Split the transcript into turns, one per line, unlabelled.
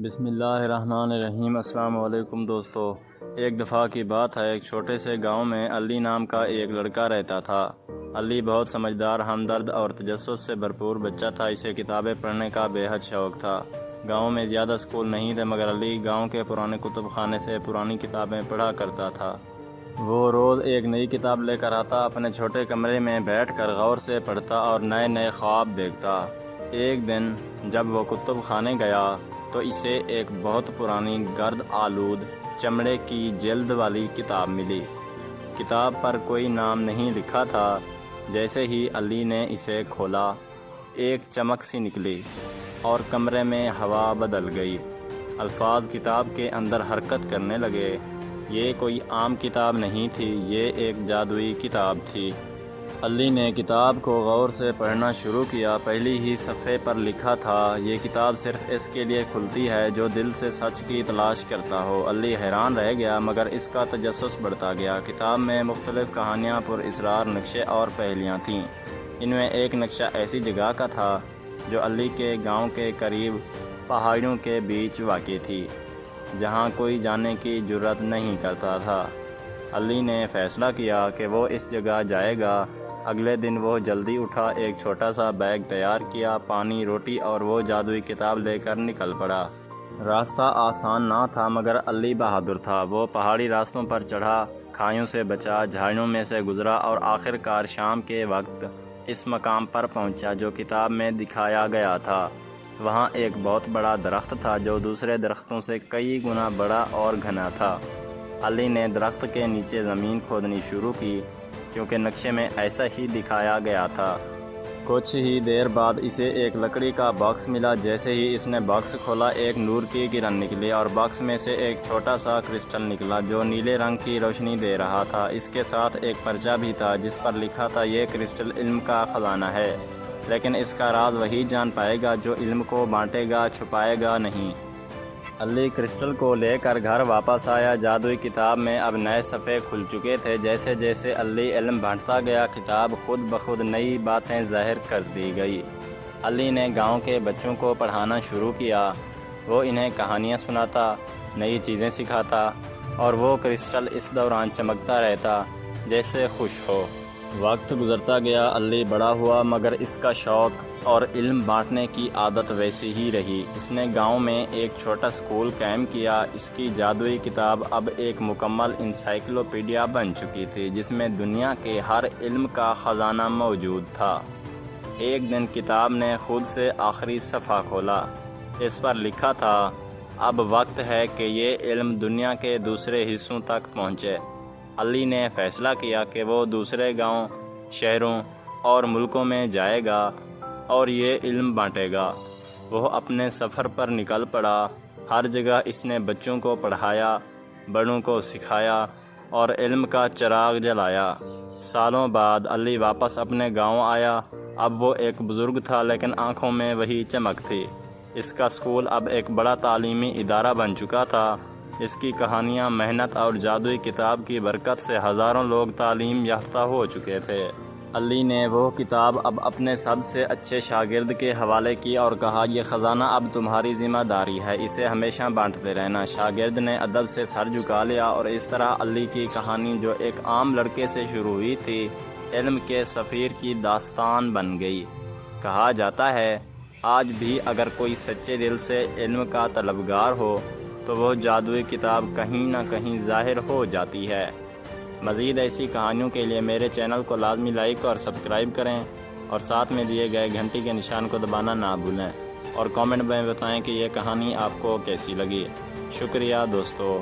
بسم اللہ الرحمن الرحیم۔ السلام علیکم دوستو۔ ایک دفعہ کی بات ہے، ایک چھوٹے سے گاؤں میں علی نام کا ایک لڑکا رہتا تھا۔ علی بہت سمجھدار، ہمدرد اور تجسس سے بھرپور بچہ تھا۔ اسے کتابیں پڑھنے کا بے حد شوق تھا۔ گاؤں میں زیادہ اسکول نہیں تھے، مگر علی گاؤں کے پرانے کتب خانے سے پرانی کتابیں پڑھا کرتا تھا۔ وہ روز ایک نئی کتاب لے کر آتا، اپنے چھوٹے کمرے میں بیٹھ کر غور سے پڑھتا اور نئے نئے خواب دیکھتا۔ ایک دن جب وہ کتب خانے گیا تو اسے ایک بہت پرانی گرد آلود چمڑے کی جلد والی کتاب ملی۔ کتاب پر کوئی نام نہیں لکھا تھا۔ جیسے ہی علی نے اسے کھولا، ایک چمک سی نکلی اور کمرے میں ہوا بدل گئی۔ الفاظ کتاب کے اندر حرکت کرنے لگے۔ یہ کوئی عام کتاب نہیں تھی، یہ ایک جادوئی کتاب تھی۔ علی نے کتاب کو غور سے پڑھنا شروع کیا۔ پہلی ہی صفحے پر لکھا تھا، یہ کتاب صرف اس کے لیے کھلتی ہے جو دل سے سچ کی تلاش کرتا ہو۔ علی حیران رہ گیا، مگر اس کا تجسس بڑھتا گیا۔ کتاب میں مختلف کہانیاں، پر اسرار نقشے اور پہیلیاں تھیں۔ ان میں ایک نقشہ ایسی جگہ کا تھا جو علی کے گاؤں کے قریب پہاڑیوں کے بیچ واقع تھی، جہاں کوئی جانے کی جرات نہیں کرتا تھا۔ علی نے فیصلہ کیا کہ وہ اس جگہ جائے گا۔ اگلے دن وہ جلدی اٹھا، ایک چھوٹا سا بیگ تیار کیا، پانی، روٹی اور وہ جادوئی کتاب لے کر نکل پڑا۔ راستہ آسان نہ تھا، مگر علی بہادر تھا۔ وہ پہاڑی راستوں پر چڑھا، کھائیوں سے بچا، جھاڑیوں میں سے گزرا اور آخر کار شام کے وقت اس مقام پر پہنچا جو کتاب میں دکھایا گیا تھا۔ وہاں ایک بہت بڑا درخت تھا جو دوسرے درختوں سے کئی گنا بڑا اور گھنا تھا۔ علی نے درخت کے نیچے زمین کھودنی شروع کی، کیونکہ نقشے میں ایسا ہی دکھایا گیا تھا۔ کچھ ہی دیر بعد اسے ایک لکڑی کا باکس ملا۔ جیسے ہی اس نے باکس کھولا، ایک نور کی کرن نکلی اور باکس میں سے ایک چھوٹا سا کرسٹل نکلا جو نیلے رنگ کی روشنی دے رہا تھا۔ اس کے ساتھ ایک پرچہ بھی تھا جس پر لکھا تھا، یہ کرسٹل علم کا خزانہ ہے، لیکن اس کا راز وہی جان پائے گا جو علم کو بانٹے گا، چھپائے گا نہیں۔ علی کرسٹل کو لے کر گھر واپس آیا۔ جادوئی کتاب میں اب نئے صفحے کھل چکے تھے۔ جیسے جیسے علی علم بانٹتا گیا، کتاب خود بخود نئی باتیں ظاہر کر دی گئی۔ علی نے گاؤں کے بچوں کو پڑھانا شروع کیا۔ وہ انہیں کہانیاں سناتا، نئی چیزیں سکھاتا اور وہ کرسٹل اس دوران چمکتا رہتا جیسے خوش ہو۔ وقت گزرتا گیا، علی بڑا ہوا، مگر اس کا شوق اور علم بانٹنے کی عادت ویسی ہی رہی۔ اس نے گاؤں میں ایک چھوٹا اسکول قائم کیا۔ اس کی جادوئی کتاب اب ایک مکمل انسائکلوپیڈیا بن چکی تھی، جس میں دنیا کے ہر علم کا خزانہ موجود تھا۔ ایک دن کتاب نے خود سے آخری صفحہ کھولا۔ اس پر لکھا تھا، اب وقت ہے کہ یہ علم دنیا کے دوسرے حصوں تک پہنچے۔ علی نے فیصلہ کیا کہ وہ دوسرے گاؤں، شہروں اور ملکوں میں جائے گا اور یہ علم بانٹے گا۔ وہ اپنے سفر پر نکل پڑا۔ ہر جگہ اس نے بچوں کو پڑھایا، بڑوں کو سکھایا اور علم کا چراغ جلایا۔ سالوں بعد علی واپس اپنے گاؤں آیا۔ اب وہ ایک بزرگ تھا، لیکن آنکھوں میں وہی چمک تھی۔ اس کا اسکول اب ایک بڑا تعلیمی ادارہ بن چکا تھا۔ اس کی کہانیاں، محنت اور جادوئی کتاب کی برکت سے ہزاروں لوگ تعلیم یافتہ ہو چکے تھے۔ علی نے وہ کتاب اب اپنے سب سے اچھے شاگرد کے حوالے کی اور کہا، یہ خزانہ اب تمہاری ذمہ داری ہے، اسے ہمیشہ بانٹتے رہنا۔ شاگرد نے ادب سے سر جھکا لیا اور اس طرح علی کی کہانی، جو ایک عام لڑکے سے شروع ہوئی تھی، علم کے سفیر کی داستان بن گئی۔ کہا جاتا ہے، آج بھی اگر کوئی سچے دل سے علم کا طلبگار ہو تو وہ جادوئی کتاب کہیں نہ کہیں ظاہر ہو جاتی ہے۔ مزید ایسی کہانیوں کے لیے میرے چینل کو لازمی لائک اور سبسکرائب کریں اور ساتھ میں دیے گئے گھنٹی کے نشان کو دبانا نہ بھولیں، اور کامنٹ میں بتائیں کہ یہ کہانی آپ کو کیسی لگی۔ شکریہ دوستو۔